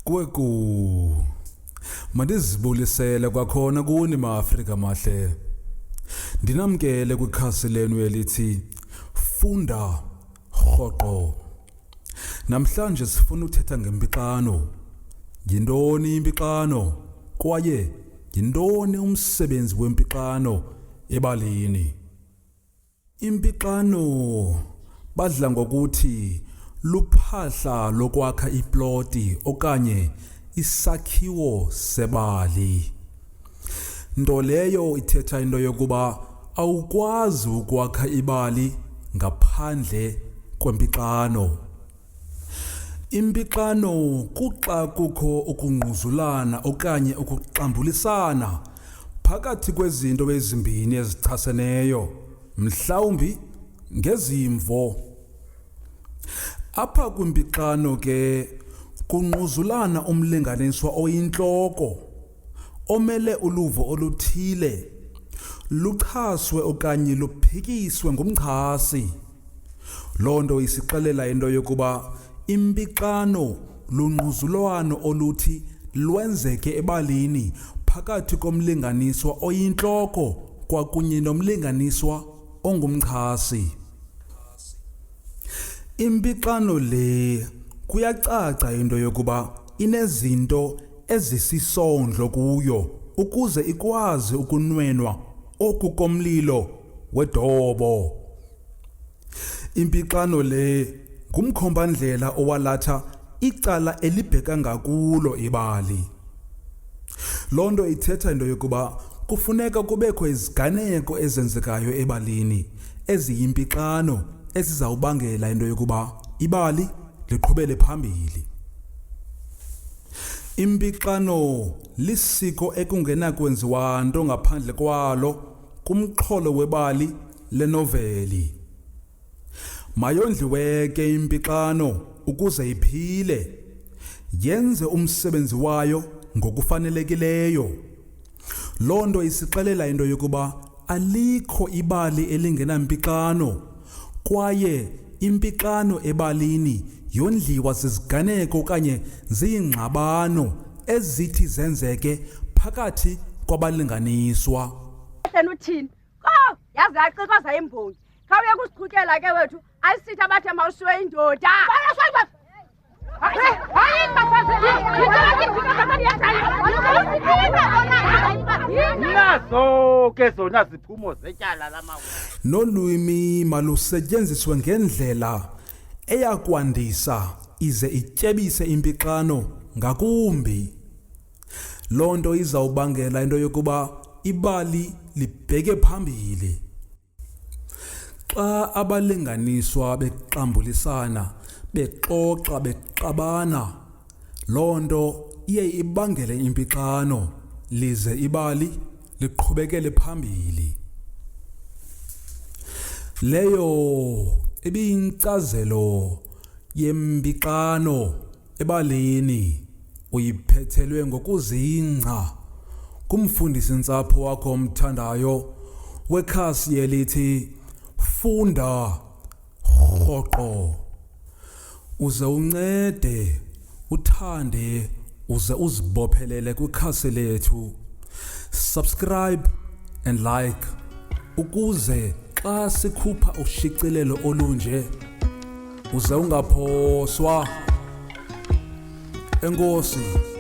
Kweku mandizibulisele kwakhona kuni maAfrika mahle. Ndinamkele kwikhasi lenu elithi Funda Rhoqo. Namhlanje sifuna uthetha ngempixano. Yintoni impixano? Kwaye yintoni umsebenzi wempixano ebalini? Impixano badla ngokuthi luphahla lokwakha iploti okanye isakhiwo sebali. Nto leyo ithetha into yokuba awukwazi ukwakha ibali ngaphandle kwempixano. Impixano kuxa kukho ukungquzulana okanye ukuxambulisana phakathi kwezinto ezimbini ezichaseneyo, mhlawumbi ngezimvo. Apha kwimpixano ke kungquzulana umlinganiswa oyintloko omele uluvo oluthile, luchaswe okanye luphikiswe ngumchasi. Loo nto isixelela into yokuba impixano lungquzulwano oluthi lwenzeke ebalini phakathi komlinganiswa oyintloko kwakunye nomlinganiswa ongumchasi. Impixano le kuyacaca into yokuba inezinto ezisisondlo kuyo ukuze ikwazi ukunwenwa oku komlilo wedobo. Impixano le ngumkhombandlela owalatha icala elibheka ngakulo ibali. Loo nto ithetha into yokuba kufuneka kubekho iziganeko ezenzekayo ebalini eziyimpixano ezizawubangela into yokuba ibali liqhubele phambili. Impixano lisiko ekungenakwenziwa nto ngaphandle kwalo kumxholo webali lenoveli. Mayondliwe ke impixano ukuze iphile, yenze umsebenzi wayo ngokufanelekileyo. Loo nto isixelela into yokuba alikho ibali elingenampixano, kwaye impixano ebalini yondliwa ziziganeko okanye ziyingxabano ezithi zenzeke phakathi kwabalinganiswa. Uthini? Yazi yacikoza imbongi. Khawuye kusiqhukela ke wethu, ayisithi abathe mawusiwe indoda. Nazo ke zona ziphumo zetyala lamawa. Nolwimi malusetyenziswe ngendlela eyakwandisa ize ityebise impixano ngakumbi. Loo nto izawubangela into yokuba ibali libheke phambili. Xa abalinganiswa bexambulisana, bexoxa, beqabana, loo nto iye ibangele impixano lize ibali liqhubekele phambili. Leyo ibiyinkcazelo yempixano ebalini uyiphethelwe ngokuzingca kumfundisi-ntsapho wakho omthandayo wekhasi elithi Funda Rhoqo. Uze uncede, uthande, uze uzibophelele kwikhasi lethu. Subscribe and like ukuze xa sikhupha ushicilelo olunje uze ungaphoswa. Enkosi.